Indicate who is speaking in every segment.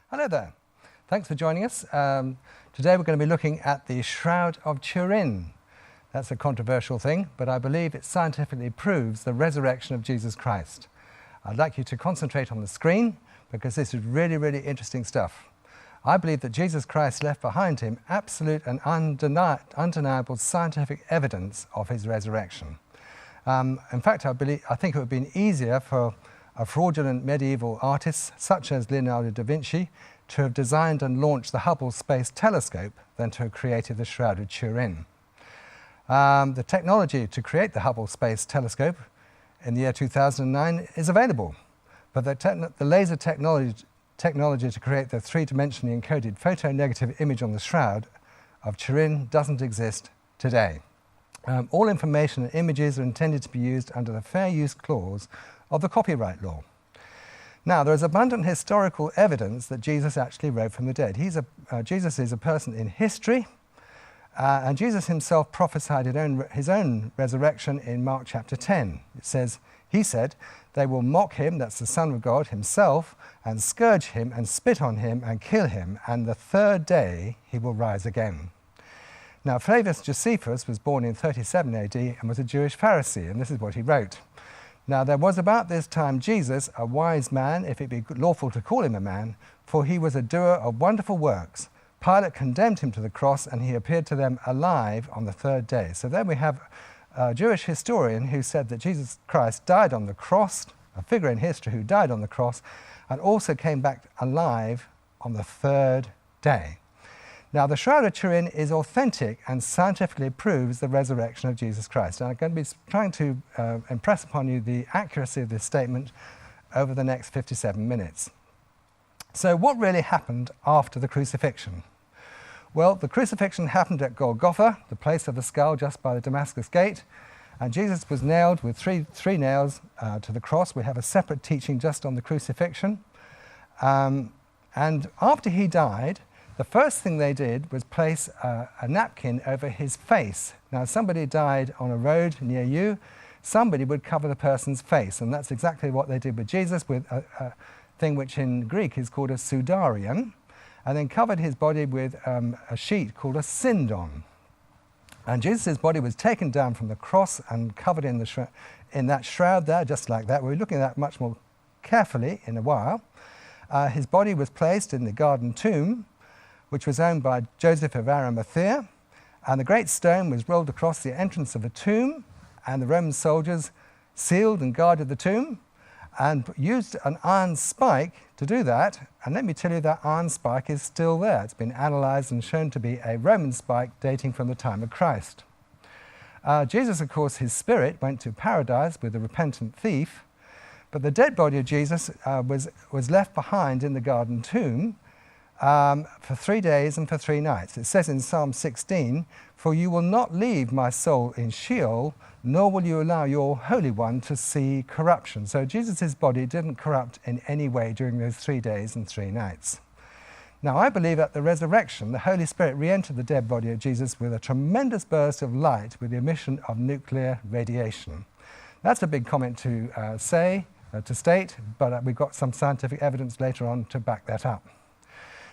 Speaker 1: Hello there. Thanks for joining us. Today we're going to be looking at the Shroud of Turin. That's a controversial thing, but I believe it scientifically proves the resurrection of Jesus Christ. I'd like you to concentrate on the screen because this is really, really interesting stuff. I believe that Jesus Christ left behind him absolute and undeniable scientific evidence of his resurrection. In fact, I think it would have been easier for a fraudulent medieval artist such as Leonardo da Vinci to have designed and launched the Hubble Space Telescope than to have created the Shroud of Turin. The technology to create the Hubble Space Telescope in the year 2009 is available, but the laser technology to create the three-dimensionally encoded photo-negative image on the Shroud of Turin doesn't exist today. All information and images are intended to be used under the fair use clause of the copyright law. Now, there is abundant historical evidence that Jesus actually rose from the dead. Jesus is a person in history, and Jesus himself prophesied his own resurrection in Mark chapter 10. It says, he said, "They will mock him," that's the Son of God himself, "and scourge him and spit on him and kill him, and the third day he will rise again." Now, Flavius Josephus was born in 37 AD and was a Jewish Pharisee, and this is what he wrote. "Now there was about this time Jesus, a wise man, if it be lawful to call him a man, for he was a doer of wonderful works. Pilate condemned him to the cross, and he appeared to them alive on the third day." So there we have a Jewish historian who said that Jesus Christ died on the cross, a figure in history who died on the cross, and also came back alive on the third day. Now, the Shroud of Turin is authentic and scientifically proves the resurrection of Jesus Christ. And I'm going to be trying to impress upon you the accuracy of this statement over the next 57 minutes. So what really happened after the crucifixion? Well, the crucifixion happened at Golgotha, the place of the skull just by the Damascus Gate, and Jesus was nailed with three nails to the cross. We have a separate teaching just on the crucifixion. And after he died, the first thing they did was place a napkin over his face. Now, if somebody died on a road near you, somebody would cover the person's face, and that's exactly what they did with Jesus with a thing which in Greek is called a sudarion, and then covered his body with a sheet called a sindon. And Jesus' body was taken down from the cross and covered in that shroud there, just like that. We'll be looking at that much more carefully in a while. His body was placed in the garden tomb, which was owned by Joseph of Arimathea, and the great stone was rolled across the entrance of the tomb, and the Roman soldiers sealed and guarded the tomb and used an iron spike to do that. And let me tell you, that iron spike is still there. It's been analysed and shown to be a Roman spike dating from the time of Christ. Jesus, of course, his spirit went to paradise with the repentant thief, but the dead body of Jesus was left behind in the garden tomb for 3 days and for 3 nights. It says in Psalm 16, "For you will not leave my soul in Sheol, nor will you allow your Holy One to see corruption." So Jesus' body didn't corrupt in any way during those 3 days and 3 nights. Now, I believe at the resurrection, the Holy Spirit re-entered the dead body of Jesus with a tremendous burst of light with the emission of nuclear radiation. That's a big comment to state, but we've got some scientific evidence later on to back that up.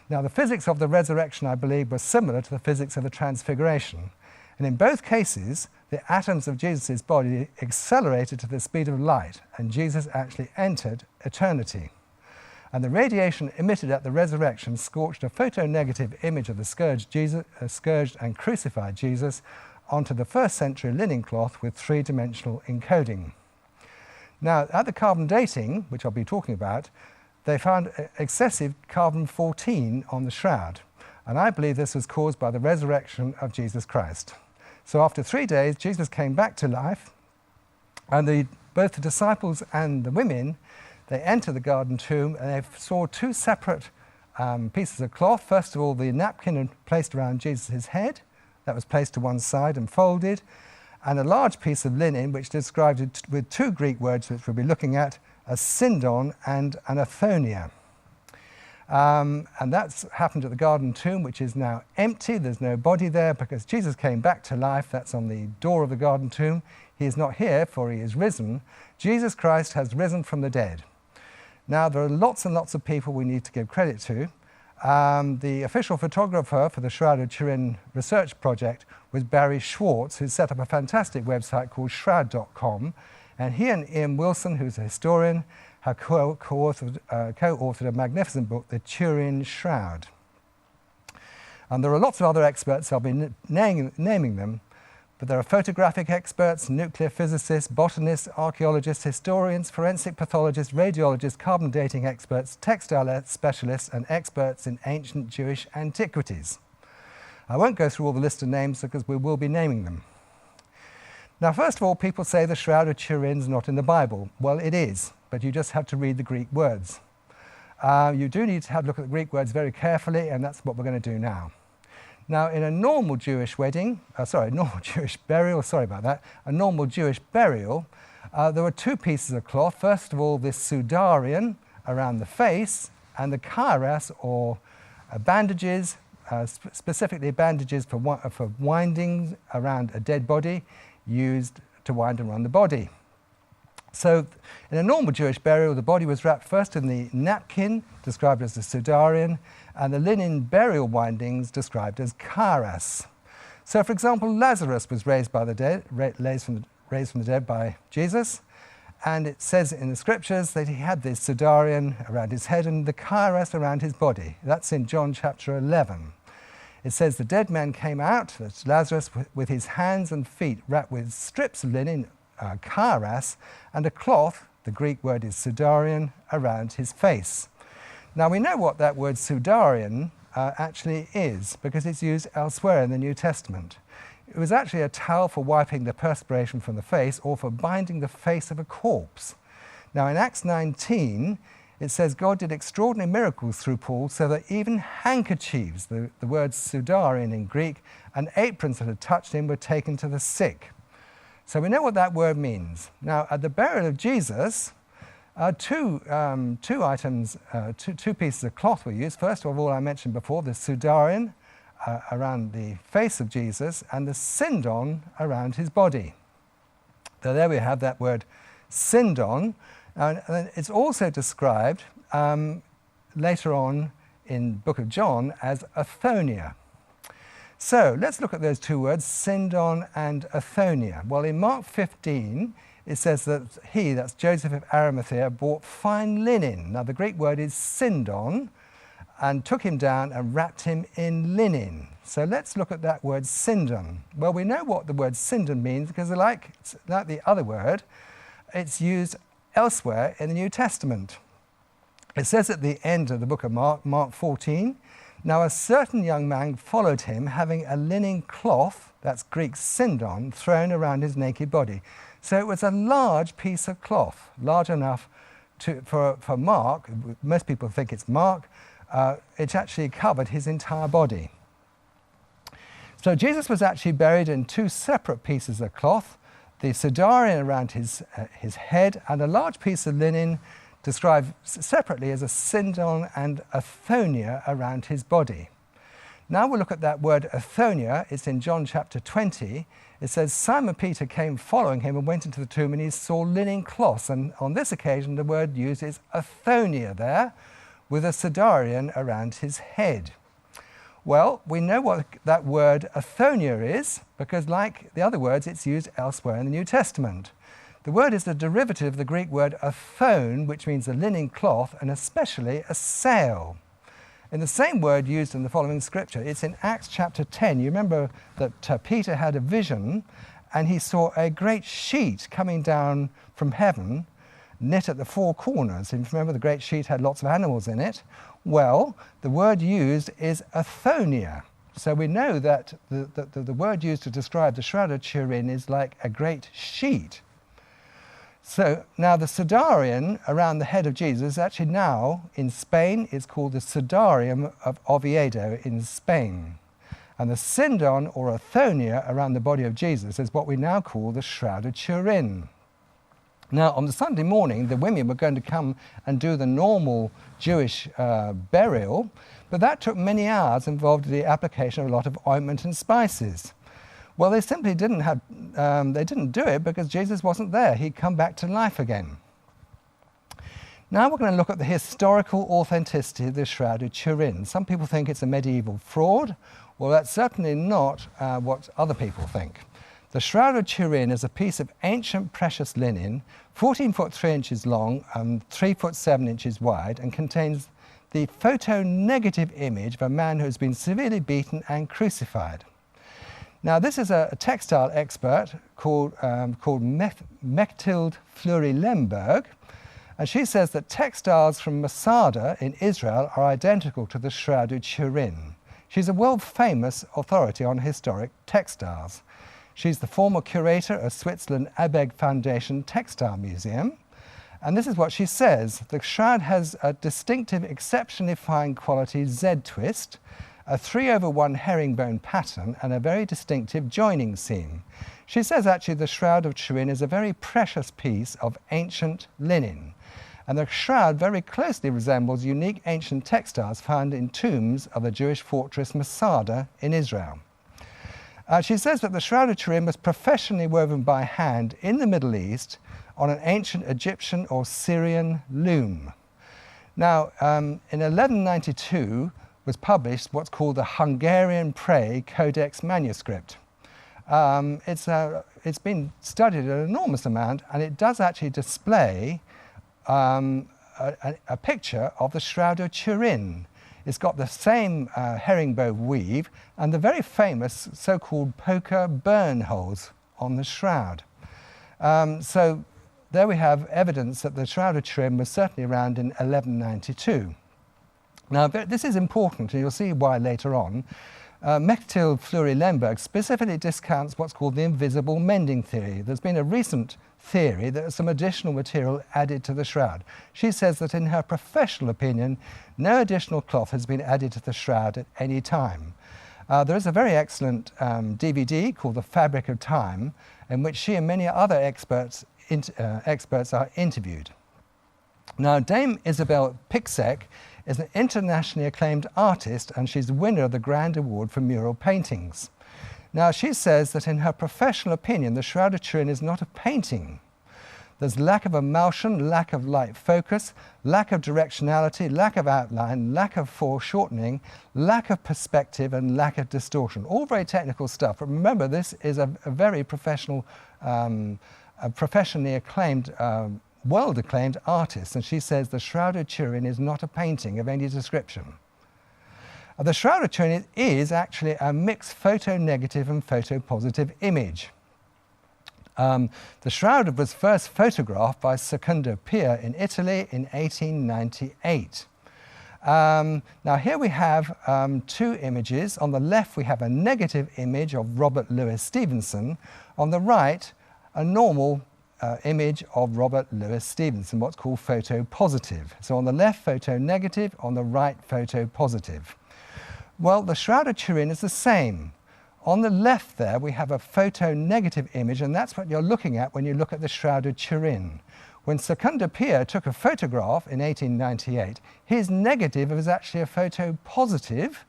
Speaker 1: Now, the physics of the resurrection, I believe, was similar to the physics of the transfiguration. And in both cases, the atoms of Jesus' body accelerated to the speed of light, and Jesus actually entered eternity. And the radiation emitted at the resurrection scorched a photo-negative image of the scourged and crucified Jesus onto the first century linen cloth with three-dimensional encoding. Now, at the carbon dating, which I'll be talking about, they found excessive carbon-14 on the shroud, and I believe this was caused by the resurrection of Jesus Christ. So after 3 days, Jesus came back to life, and both the disciples and the women, they entered the garden tomb, and they saw 2 separate pieces of cloth. First of all, the napkin placed around Jesus' head, that was placed to one side and folded, and a large piece of linen, which described it with 2 Greek words, which we'll be looking at, a sindon and an athonia. And that's happened at the garden tomb, which is now empty. There's no body there because Jesus came back to life. That's on the door of the garden tomb. He is not here, for he is risen. Jesus Christ has risen from the dead. Now, there are lots and lots of people we need to give credit to, The official photographer for the Shroud of Turin research project was Barrie Schwortz, who set up a fantastic website called Shroud.com. And he and Ian Wilson, who's a historian, have co-authored a magnificent book, the Turin.Shroud. And there are lots of other experts, I'll be naming them, but there are photographic experts, nuclear physicists, botanists, archaeologists, historians, forensic pathologists, radiologists, carbon dating experts, textile specialists, and experts in ancient Jewish antiquities. I won't go through all the list of names because we will be naming them. Now, first of all, people say the Shroud of Turin is not in the Bible. Well, it is, but you just have to read the Greek words. You do need to have a look at the Greek words very carefully, and that's what we're going to do now. Now, in a normal Jewish wedding, a normal Jewish burial, a normal Jewish burial, there were two pieces of cloth. First of all, this sudarion around the face, and the kairas, or bandages, specifically bandages for winding around a dead body, used to wind around the body. So in a normal Jewish burial, the body was wrapped first in the napkin, described as the sudarion, and the linen burial windings described as kairas. So, for example, Lazarus was raised from the dead by Jesus, and it says in the scriptures that he had this sudarion around his head and the kairas around his body. That's in John chapter 11. It says the dead man came out, that's Lazarus, with his hands and feet wrapped with strips of linen, kairas, and a cloth, the Greek word is sudarion, around his face. Now we know what that word sudarion actually is, because it's used elsewhere in the New Testament. It was actually a towel for wiping the perspiration from the face, or for binding the face of a corpse. Now in Acts 19, it says God did extraordinary miracles through Paul, so that even handkerchiefs, the word sudarion in Greek, and aprons that had touched him were taken to the sick. So we know what that word means. Now, at the burial of Jesus, two pieces of cloth were used. First of all, I mentioned before, the sudarion around the face of Jesus, and the sindon around his body. So there we have that word sindon. And it's also described later on in the book of John as Athonia. So let's look at those two words, sindon and Athonia. Well, in Mark 15, it says that that's Joseph of Arimathea, bought fine linen. Now the Greek word is sindon, and took him down and wrapped him in linen. So let's look at that word sindon. Well, we know what the word sindon means, because like the other word, it's used elsewhere in the New Testament. It says at the end of the book of Mark 14, now a certain young man followed him, having a linen cloth, that's Greek sindon, thrown around his naked body. So it was a large piece of cloth, large enough for Mark, most people think it's Mark, it actually covered his entire body. So Jesus was actually buried in two separate pieces of cloth, the sudarion around his head, and a large piece of linen described separately as a sindon and Athonia around his body. Now we'll look at that word Athonia. It's in John chapter 20. It says, Simon Peter came following him and went into the tomb, and he saw linen cloths. And on this occasion, the word used is Athonia there, with a sudarion around his head. Well, we know what that word Athonia is, because like the other words, it's used elsewhere in the New Testament. The word is the derivative of the Greek word athone, which means a linen cloth, and especially a sail. In the same word used in the following scripture, it's in Acts chapter 10. You remember that Peter had a vision, and he saw a great sheet coming down from heaven, knit at the four corners. And remember, the great sheet had lots of animals in it. Well, the word used is Athonia. So we know that the word used to describe the Shroud of Turin is like a great sheet. So now the sudarion around the head of Jesus, actually now in Spain, is called the Sudarium of Oviedo in Spain. And the sindon or Athonia around the body of Jesus is what we now call the Shroud of Turin. Now on the Sunday morning, the women were going to come and do the normal Jewish burial, but that took many hours, involved the application of a lot of ointment and spices. Well, they simply didn't do it because Jesus wasn't there. He'd come back to life again. Now we're going to look at the historical authenticity of the Shroud of Turin. Some people think it's a medieval fraud. Well, that's certainly not what other people think. The Shroud of Turin is a piece of ancient precious linen, 14 foot 3 inches long and 3 foot 7 inches wide, and contains the photo-negative image of a man who has been severely beaten and crucified. Now, this is a textile expert called Mechtilde Fleury-Lemberg, and she says that textiles from Masada in Israel are identical to the Shroud of Turin. She's a world-famous authority on historic textiles. She's the former curator of Switzerland Abegg Foundation Textile Museum. And this is what she says. The shroud has a distinctive, exceptionally fine quality Z-twist, a 3/1 herringbone pattern, and a very distinctive joining seam. She says actually the Shroud of Turin is a very precious piece of ancient linen. And the shroud very closely resembles unique ancient textiles found in tombs of the Jewish fortress Masada in Israel. She says that the Shroud of Turin was professionally woven by hand in the Middle East on an ancient Egyptian or Syrian loom. Now, in 1192 was published what's called the Hungarian Prague Codex manuscript. It's been studied an enormous amount, and it does actually display a picture of the Shroud of Turin. It's got the same herringbone weave and the very famous so-called poker burn holes on the shroud. So there we have evidence that the Shroud of Turin was certainly around in 1192. Now this is important, and you'll see why later on. Mechtilde Fleury-Lemberg specifically discounts what's called the invisible mending theory. There's been a recent theory that there's some additional material added to the shroud. She says that in her professional opinion, no additional cloth has been added to the shroud at any time. There is a very excellent DVD called The Fabric of Time, in which she and many other experts are interviewed. Now, Dame Isabel Pixek is an internationally acclaimed artist, and she's the winner of the Grand Award for Mural Paintings. Now, she says that in her professional opinion, the Shroud of Turin is not a painting. There's lack of emulsion, lack of light focus, lack of directionality, lack of outline, lack of foreshortening, lack of perspective, and lack of distortion. All very technical stuff, but remember, this is a very professional, professionally acclaimed, world-acclaimed artist, and she says the Shroud of Turin is not a painting of any description. The Shroud of Turin is actually a mixed photo-negative and photo-positive image. The shroud was first photographed by Secondo Pia in Italy in 1898. Now here we have two images. On the left we have a negative image of Robert Louis Stevenson. On the right, a normal image of Robert Louis Stevenson, what's called photo-positive. So on the left, photo-negative, on the right, photo-positive. Well, the Shroud of Turin is the same. On the left there, we have a photo-negative image, and that's what you're looking at when you look at the Shroud of Turin. When Secondo Pia took a photograph in 1898, his negative was actually a photo-positive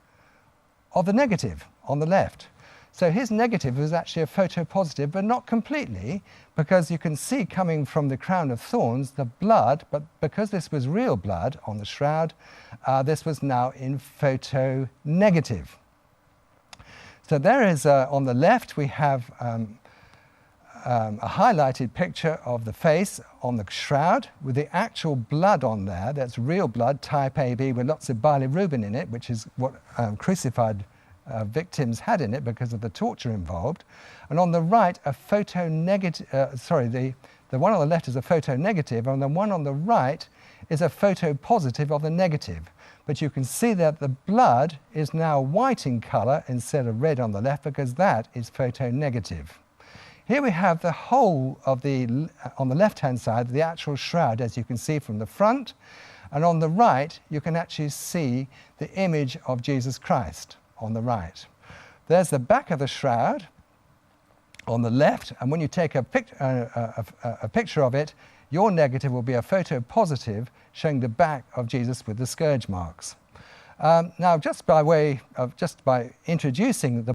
Speaker 1: of the negative on the left. So his negative was actually a photo-positive, but not completely, because you can see coming from the crown of thorns the blood, but because this was real blood on the shroud, this was now in photo-negative. So there is, on the left, we have a highlighted picture of the face on the shroud with the actual blood on there. That's real blood, type AB, with lots of bilirubin in it, which is what crucified victims had in it because of the torture involved. And on the right, a photo-negative, the one on the left is a photo-negative, and the one on the right is a photo-positive of the negative. But you can see that the blood is now white in colour instead of red on the left, because that is photo-negative. Here we have the whole of the, on the left-hand side, the actual shroud, as you can see from the front. And on the right, you can actually see the image of Jesus Christ on the right. There's the back of the shroud on the left, and when you take a picture of it, your negative will be a photo-positive showing the back of Jesus with the scourge marks. Now, just by introducing the